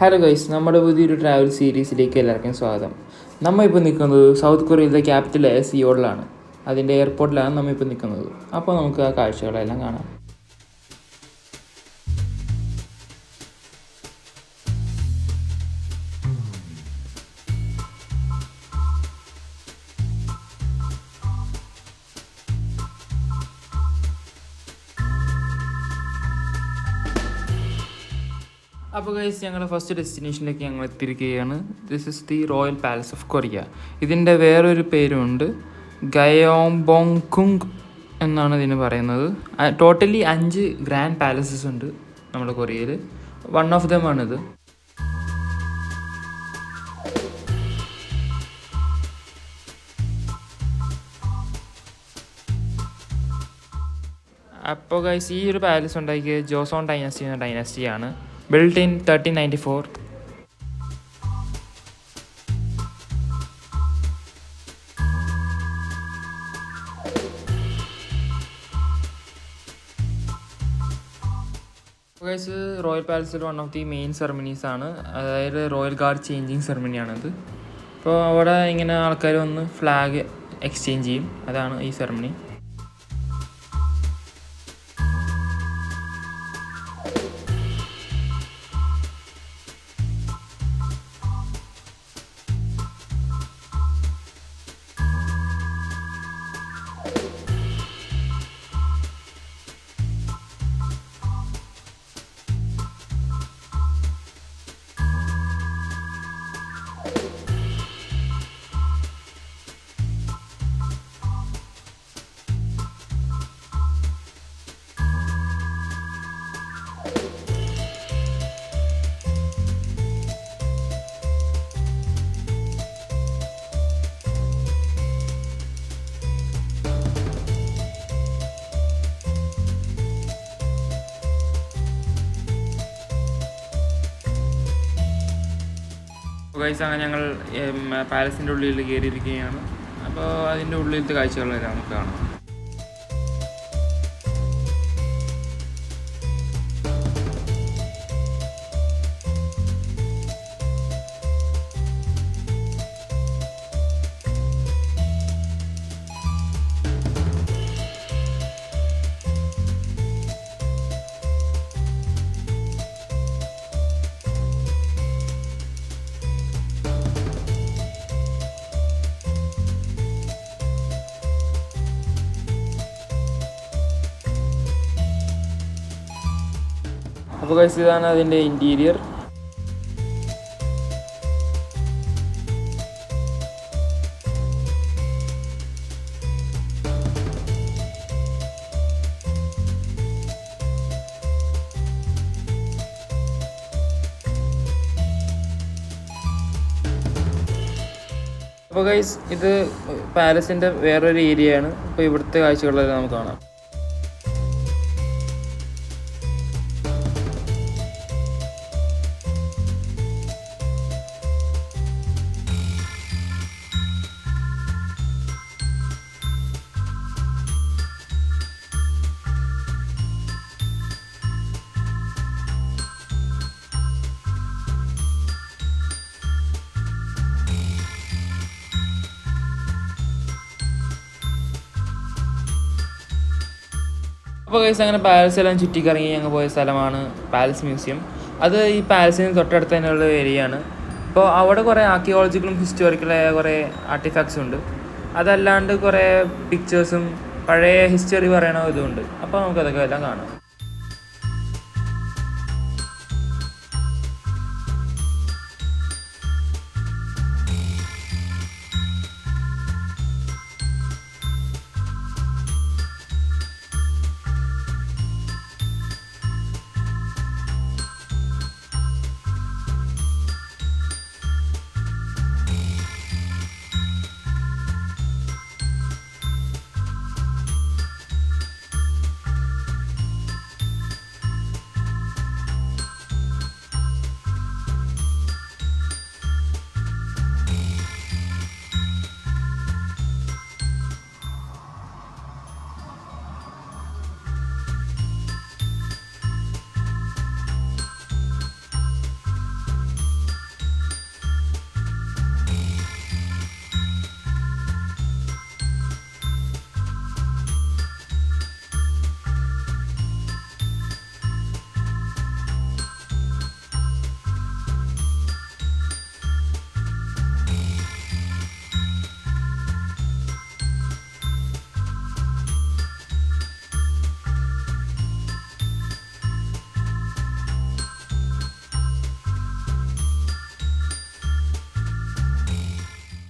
Hello guys, നമ്മുടെ പുതിയൊരു travel സീരീസിലേക്ക് എല്ലാവർക്കും സ്വാഗതം. നമ്മൾ ഇപ്പോൾ നിൽക്കുന്നത് സൗത്ത് കൊറിയയിലെ ക്യാപിറ്റലായ സിയോളിലാണ്. അതിൻ്റെ എയർപോർട്ടിലാണ് നമ്മൾ ഇപ്പോൾ നിൽക്കുന്നത്. അപ്പോൾ നമുക്ക് ആ കാഴ്ചകളെല്ലാം കാണാം. അപ്പോൾ ഗൈസ്, ഞങ്ങളുടെ ഫസ്റ്റ് ഡെസ്റ്റിനേഷനിലേക്ക് ഞങ്ങൾ എത്തിയിരിക്കുകയാണ്. This is the royal palace of Korea. ഇതിൻ്റെ വേറൊരു പേരുണ്ട്, ഗയോംബോങ്കുങ് എന്നാണ് ഇതിന് പറയുന്നത്. ടോട്ടലി 5 ഗ്രാൻഡ് പാലസസ് ഉണ്ട് നമ്മുടെ കൊറിയയിൽ. വൺ ഓഫ് ദം ആണിത്. അപ്പോൾ ഗൈസ്, ഈ ഒരു പാലസ് ഉണ്ടാക്കിയത് ജോസോൺ ഡൈനാസ്റ്റി എന്ന ഡൈനാസ്റ്റിയാണ്. built in 1394. റോയൽ പാലസിൽ one of the main ceremonies ആണ്, അതായത് റോയൽ ഗാർഡ് ചേഞ്ചിങ് സെറമണിയാണത്. അപ്പോൾ അവിടെ ഇങ്ങനെ ആൾക്കാർ വന്ന് ഫ്ലാഗ് എക്സ്ചേഞ്ച് ചെയ്യും, അതാണ് ഈ സെറമണി. ഗൈസ്, അങ്ങനെ ഞങ്ങൾ പാലസിൻ്റെ ഉള്ളിൽ കയറിയിരിക്കുകയാണ്. അപ്പോൾ അതിൻ്റെ ഉള്ളിലത്തെ കാഴ്ചകളെല്ലാം നമുക്ക് കാണാം. അപ്പോൾ ഗൈസ്, ഇതാണ് അതിൻ്റെ ഇൻറ്റീരിയർ. അപ്പോൾ ഗൈസ്, ഇത് പാലസിൻ്റെ വേറൊരു ഏരിയയാണ്. അപ്പോൾ ഇവിടുത്തെ കാഴ്ചകളെല്ലാം നമുക്ക് കാണാം. അപ്പോൾ ഗൈസ്, അങ്ങനെ പാലസ് എല്ലാം ചുറ്റിക്കറങ്ങി ഞങ്ങൾ പോയ സ്ഥലമാണ് പാലസ് മ്യൂസിയം. അത് ഈ പാലസിന് തൊട്ടടുത്ത് തന്നെയുള്ള ഏരിയയാണ്. അപ്പോൾ അവിടെ കുറേ ആർക്കിയോളജിക്കലും ഹിസ്റ്റോറിക്കലായ കുറേ ആർട്ടിഫാക്ട്സും ഉണ്ട്. അതല്ലാണ്ട് കുറേ പിക്ചേഴ്സും പഴയ ഹിസ്റ്ററി പറയണ ഇതുമുണ്ട്. അപ്പോൾ നമുക്കതൊക്കെ എല്ലാം കാണാം.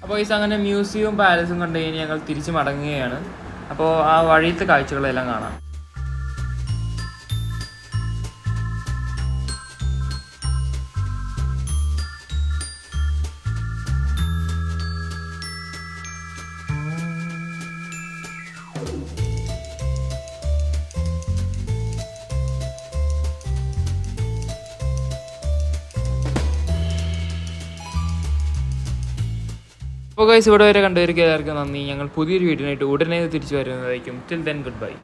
അപ്പോൾ ഗൈസ് അങ്ങനെ മ്യൂസിയവും പാലസും കണ്ടു കഴിഞ്ഞ് ഞങ്ങൾ തിരിച്ച് മടങ്ങുകയാണ്. അപ്പോൾ ആ വഴിയത്തെ കാഴ്ചകളെല്ലാം കാണാം. അപ്പോൾ ഗൈസ് ഇവിടെ വരെ കണ്ടുവരിക എല്ലാവർക്കും നന്ദി. ഞങ്ങൾ പുതിയൊരു വീഡിയോനായിട്ട് ഉടനെ തിരിച്ചു വരുന്നതായിരിക്കും. Till then good bye.